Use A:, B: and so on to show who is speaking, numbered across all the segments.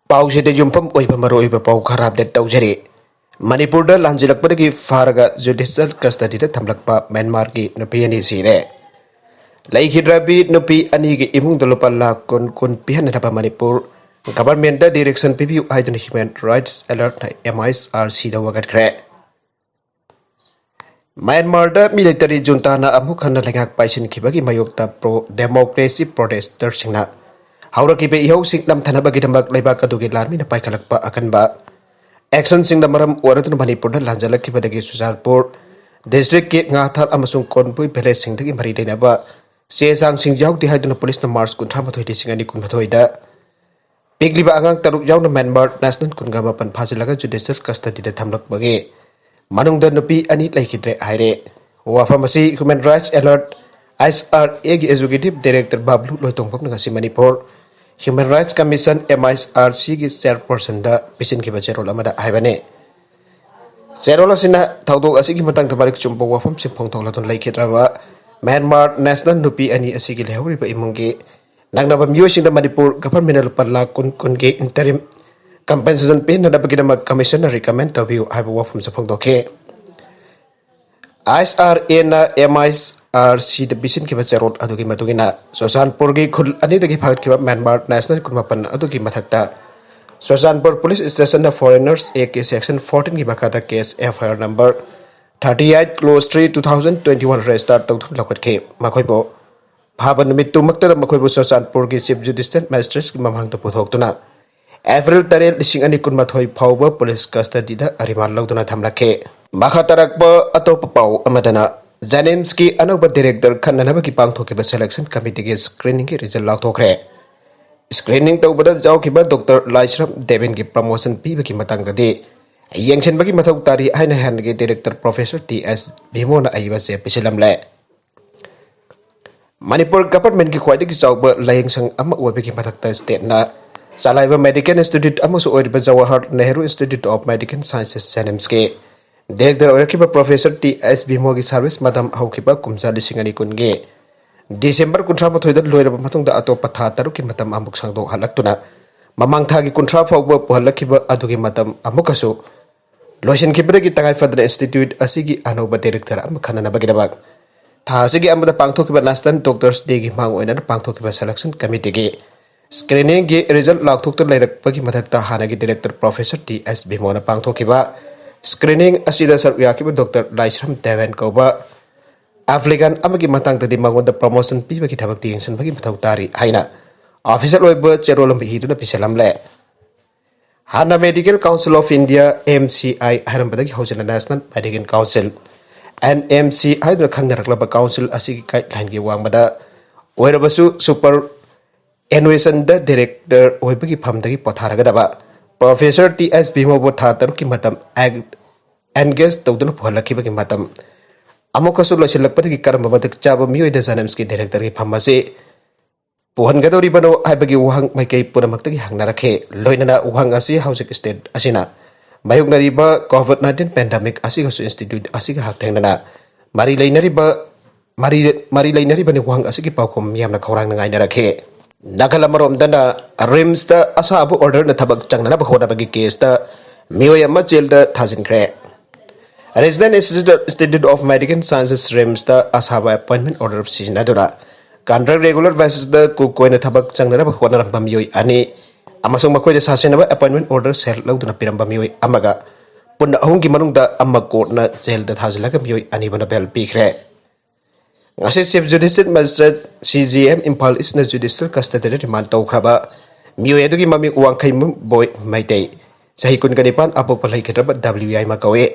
A: Pau-che yumpham oiba maroiba pau khara update tawjari. Manipur da Lanjellakpa dagi faraga judicial custody da thamlakpa Myanmar ki nupi ani sire. Laikhidrabi nupi ani ki imung da lupa Lakh kun pihan na Manipur government da direction pibiyu haidun human rights alert MISRC da wakatkhre. Myanmar da military junta na amuk khannabagi paisin khibagi mayokta pro democracy protester singna haura ki be ihau sing nam thanabagi damak leibak adugi larmi na paikalakpa aknba action sing da maram oratun Manipur da Lanjellakpa dagi Sujalpur district ki ngathal amasung konpui village sing dagi mari denaba se sang sing yaukti haiduna police na march kunthra mathoi sing ani kunmathoi da pigliba angang taruk yauna Myanmar national kungama pan phajilaga judicial custody da thamlakbagi manungda nupi ani laikhidre haire wafamasi human rights alert SRA की executive director Bablu Loitongpham ngasi Manipur Human Rights Commission MISRC की chairperson da pisin ki bacherol amada haibane cherol asina thawdok asigi matang tabarik chumpo wafam simphong thonglatun laikhidraba Myanmar national nupi ani asigi lehuri ba imungi nangnaba Mioi sing da Manipur government Lakh kun ge interim compensation pay na dabagi na commissioner recommend tabiu haibu wafam simphong dokhe SRA na MISRC da bisin ki bacherol adugi matugina Sujalpur gi khul ani dagi phagat ki Myanmar national kunmapan adugi mathakta Sujalpur police station na foreigners AK section 14 ki makata case FIR number 38 close 3 2021 register tawthun lakwatke makhoibo phaban mittu makta da makhoibo Sujalpur gi chief judicial magistrate ki mamhang to puthoktuna April 3 2023 phawba police custody da ariman lawduna thamlakhe makatarakba atopa pau amadana JNIMS की anouba director khnnabagi pangthokiba selection committee की screening result laothoktre screening tawbada jawkiba Dr. Laisram Deben की promotion pibagi matangdadi yengchenbagi mathau tari haina Henna की director Professor TS Bhimona aiba se pisilamle Manipur government की khwaidagi chawba layengsang ama oibagi mathakta state na Salaiba Medical Institute amasu oiriba Jawaharlal Nehru Institute of Medical Sciences JNIMS के Director Oyakiba Professor TS Bhimogi Service Madam Haukiba Kumsa Lisingani Kunge December Kuntra Mathoida Loira Matunda Atopa Taruki Matam Amuk Sangdo Halaktuna Mamang Thagi Kuntra Fawba Pohalakiba Adugi Matam Amukasu Lotion Kibaki Tangai Fadra Institute Asigi Anouba Director Khnnabagi Thasigi Amada Pangtokiba Nastan Doctors Degi Mang and Pangtokiba Selection Committee Screening Result Laothoktre Lairapagi Mathakta Hanagi Director Professor TS Bhimona Pangtokiba Screening asida saryakiba Dr. Laisram Deben kauba applicant amagi matang tadi mangon da promotion piba ki thabak tingsan bagi mathau tari haina officer loiba cherolom hiduna piselamle Henna Medical Council of India MCI haram badagi hausana National Medical Council NMC haiduna khangnarakla council asigi guideline gi wangbada oirabasu super annuation da director oibagi phamdagi potharagadaba Professor TS Bhimobo Thatar ki matam engage tawduna phalaki bagi matam amukasu losilakpati ki karma badak chaba Mioi da JNIMS ki director ki phamase pohan gadori bano haibagi wahang maikai puramakta ki hangnarakhe loinana wahang asi housing state asina mayuknari ba COVID-19 pandemic asiga su institute asiga haktengna mari leinari bani wahang asigi paukom yamna khorang ngai narakhe Nakalamarom dana RIMS da asabu order na thabak changnaba khonnabagi case da Mioi amma jail da thajinkhre Resident Institute of Medical Sciences RIMS da asaba appointment order sinadura contract regular basis da kukoina thabak changnaba khonnaramba Mioi ani amasung makoi da sasenaba appointment order sel lawduna piramba Mioi amaga punna ahungi manungda amma court na jail da thajilaga Mioi ani bana bel pikhre Ngasi Chief Judicial Magistrate CGM Impal is na judicial custody remand tawkraba Mioi adugi mami wangkhai boy maitei sahi kun kanipan apo palai khatraba WI ma kawe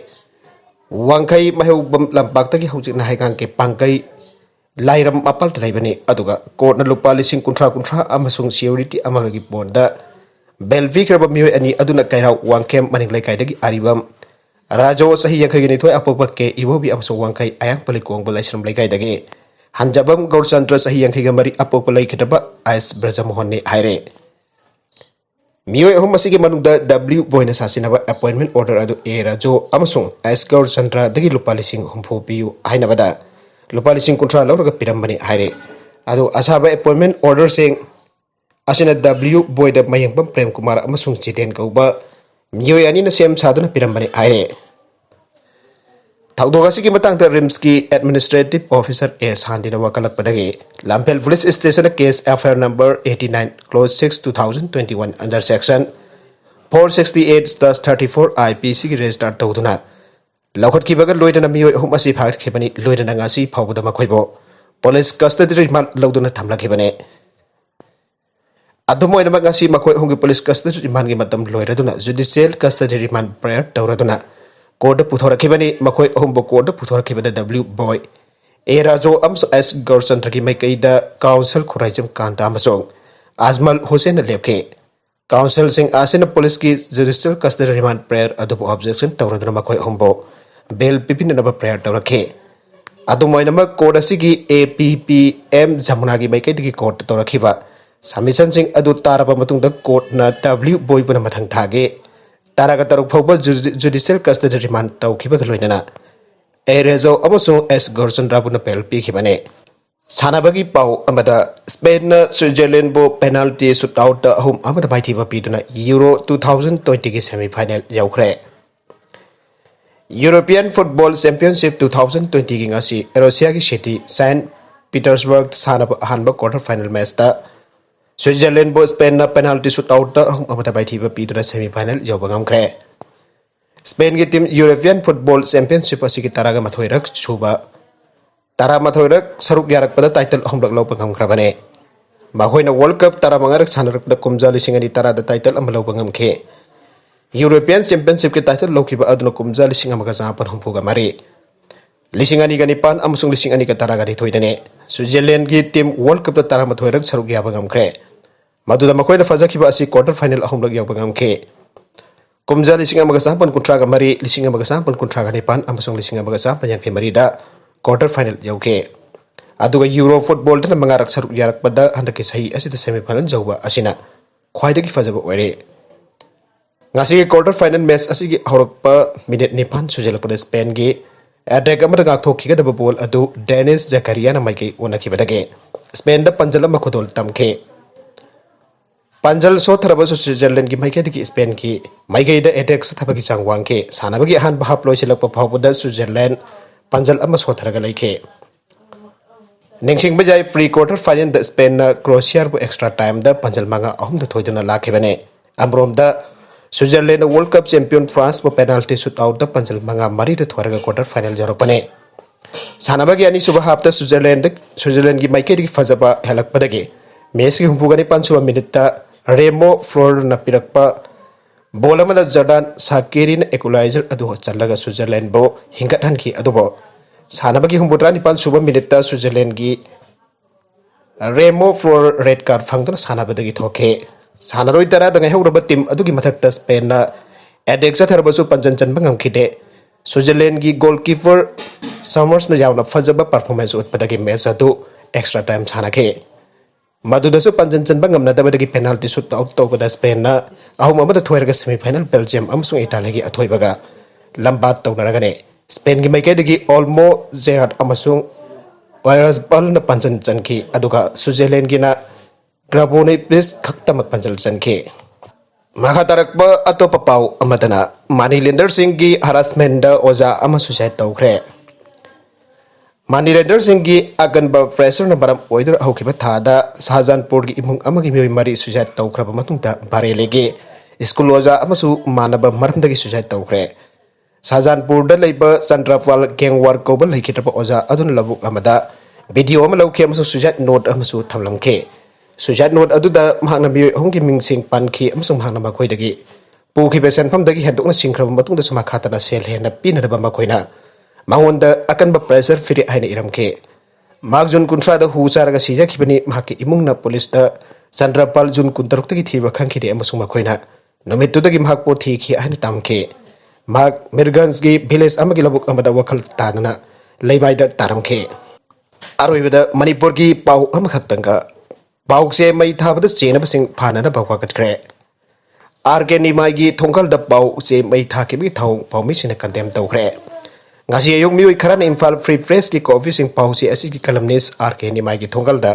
A: wangkhai maheu bam lampak tagi hujik na haigang ke pangkai lairam apal tlaibani aduga court na lupa lising kuntra amasung security amagagi bonda belvi khraba Mioi ani aduna kairau wangkhem maning laikai dagi aribam Rajo sahi yang kagini thoi apopa ke ibobi amso wangkai ayang palikong Laisram laikai dagi hanjabam gaursantra sahi yang kagamari apopa lai kitaba as brajamohon ni haire Mioi hom masigi manungda W boina sasinaba appointment order adu e rajo amasung as gaursantra dagi lupa lising humpu piu hainabada lupa lising kuntra lauraga pirambani haire adu asaba appointment order sing asina W boy da mayangpam Prem Kumar amasung Chiten kauba Mioi ani na sem saduna pirambani aire Thakdogasi ki matang RIMS ki Administrative Officer S Handina wakatkhre Lampel Police Station case FIR number 89 close 6 2021 under section 468/34 IPC ki register tawduna Lakhot ki baga loidana Mioi hum asi phak khebani loidana ngasi phawda makhoibo police custody remand lawduna thamla khebane Adumoy na ngasi makhoi hum ki police custody remand ki matam loiraduna judicial custody remand prayer tawraduna Court Puthoraki Makoi Humbo Court Puthoraki W Boy Erajo Ams S. Gorson Taki Makaida Council Kurajam Kanta Amasong Azmal Hussein Lepke Council Sing Asin Police Ki Judicial Custody Remand Prayer Adobo Objection Tauradra Makoi Humbo Bail Pipin Naba Prayer Taurake Adumoinama Kodasigi APPM Zamunagi Makadi Court Torakiba Samisan Sing Adu Tarapa Matung the Court na W Boy Punamatang Tage Taraga Taruk Poba Judicial Custody Remand Tau Kibakaloinana Erezo Amoso S. Gorson Rabuna Pel Pikibane Sanabagi Pau Amada Spain Switzerland Bo penalty shoot out home Amada Maitiba Piduna Euro 2020 semi final Yaukre European Football Championship 2020 Gingasi Russia City St. Petersburg Sanab Hanba quarter final match Switzerland bo Spain na penalty shootout amata baithiba pidura semi final yobangam khre Spain ki team European Football Championship asigi taraga mathoirak chuba tara mathoirak saruk yarak pada title homlak lo pangam khrabane mahoina World Cup tara mangarak sanarak da kumja lisingani tara da title amalo bangam khe European Championship ki title lokiba aduna kumja lising amaga japan humpuga mari lisingani gani pan amusung lisingani ka tara gani thoidane Switzerland ki team World Cup da tara mathoirak saruk yabangam khre Maduda Makoina Fazakiba asi quarter final ahumlag yabangam ke Kumja lising amaga sampan kuntraga mari lising amaga sampan kuntraga nipan amasung lising amaga sampan yang ke mari da quarter final yauke Aduga Euro football dan mangarak saruk yarak pada handaki sahi asi da semi final jauba asina khwaidagi fajaba oire Ngasi quarter final match asi gi horokpa minute nipan Lanjellakpa Spain gi attack amada gakthokhi ga da ball adu Dennis Zakaria na maike onaki badage Spain da panjala makhodol tamke Panjal so tharabasu Switzerland ki maike ki Spain ki maike da attack sa thabaki changwang ke sanabagi han bahap loisilakpa phawbuda Switzerland panjal ama so tharaga laike Ningsing bajai pre quarter final da Spain na Croatia bu extra time da panjal manga ahum da thoiduna lakhebane amrom da Switzerland World Cup champion France bu penalty shootout da panjal manga mari da thwaraga quarter final jaropane sanabagi ani suba hafta Switzerland ki maike ki fajaba helakpadagi match ki humpugani pansuba minute ta Remo Flor na pirakpa bola mala Jordan Sakirin equalizer adu chalaga Switzerland bo hingat han ki adu bo sanabagi humbutra ni pansuba minute ta Switzerland gi Remo Flor red card phangduna sanabadagi thoke sanaroi tara da ngai hawraba team adu gi mathak ta Spain na adexa tharbasu panjan chan bangam khide Switzerland gi goalkeeper Summers na yawna fajaba performance utpadagi match adu extra time sanake Madudasu panjan chan bangam na dabadagi penalty shoot out to pada Spain na ahum amada thoiraga semi final Belgium amsung Italy gi athoibaga lambat tawnaragane Spain gi maikadagi Olmo Gerrard amasung virus ball na panjan chan ki aduga Switzerland gi na Grabone please khaktamak panjal chan ki Mahatarakba atopa pau amadana Moneylender sing gi harassment da oja ama suicide tawkhre Moneylender sing gi aganba pressure na baram oider haukiba thada Sahajanpur gi imung amagi Mioi mari suicide tawkhraba matungta barelege school oja amasu manaba maramdagi suicide tawkhre Sahajanpur da leiba Chandrapal gangwar kobal laikhitraba oja adun labuk amada video ama lauke amasu suicide note amasu thamlamke Suicide note aduda mahakna Mioi ahumgi mingsing pankhi amasung mahakna makhoidagi pukhiba senfmdagi hendokna singkhraba matungda suma khatana sel hena pinadaba makhoina mangonda akanba pressure firi haina iramke mak jun kuntra da hu charaga sija khibani mahaki imungna police da Chandrapal jun kuntaruk tagi thiba khangkhide amasung makhoina nomittu dagi mahak po thikhi haina tamke mak Mirgans gi village amagi labuk amada wakhal tanana leibaida taramke aroibada Manipur gi pau amakhaktanga Pao-che Mei thabada chenabasing phanana wakatkhre NIMS gi Thongal da Pao-che Mei thakibi thong paumi sina condemn tawkhre ngasi ayuk Mioi kharan Imphal Free Press ki coffee sing Pao-che asi ki columnist NIMS gi Thongal da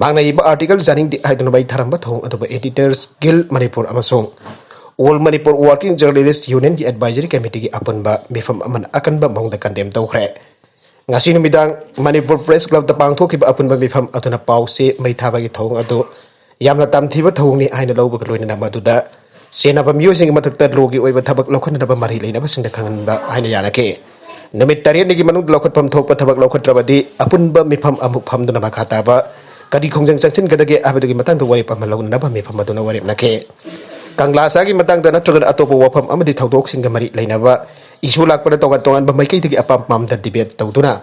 A: Mangna iba article janing di haiduna bai tharamba thong adoba Editors Guild Manipur amasong All Manipur Working Journalist Union ki Advisory Committee ki apunba mifam aman akanba mongda kandem tawkhre ngasi numidang Manipur Press Club da pangthokiba apunba mifam atuna Pao-che Mei thbagi thong ado yamna tamthiba thongni aina lawba loina maduda senaba Mioi sing matakta logi oiba thabak lokhanaba mari leina basingda khanganba aina yanake numit tarian nigi manung lokhatpam thokpa thabak lokhatrabadi apunba mifam amuk phamduna makhataba kadi khongjang changchin gadage abadagi matang do wari pamalawna naba mifam aduna wari nake Kanglasa ki matang dana tragan atopo wafam amadi thaudok singa mari leinaba isu lakpada tongan tongan ba maikei tigi apam pam da debate tawduna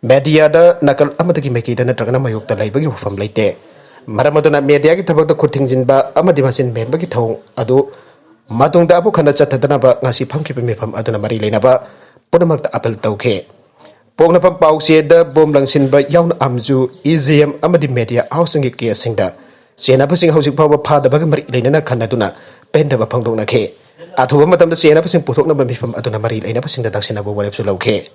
A: media da nakal amadagi maikei dana tragana mayok ta laibagi wafam leite maramaduna media ki thabak da khutingjin ba amadi masin men bagi thong adu matung da apu khana chatadana ba ngasi phamki pe mefam aduna mari leinaba punamak ta apel tawkhe pongna pam Pao-che da bom langsin ba yauna amju EGM amadi media housing ki singda Sena pasing hausik pawa pada bagi mari lainana khannaduna penda ba phangdokna khe athuba matamda sena pasing puthokna ba mifam aduna mari laina pasing da daksena bo warep su lawkhe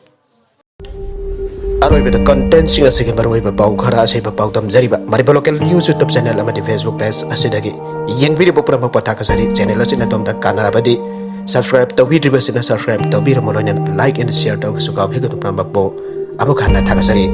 A: aroi beta content singa singa maroi ba pau khara ase ba pau dam jariba mari local news YouTube channel amadi Facebook page asidagi yen video popra ma patha kasari channel asina tomda kanara badi subscribe to video basina subscribe to biro moloinen like and share to su ka bhega tu pramba bo amu khanna thakasari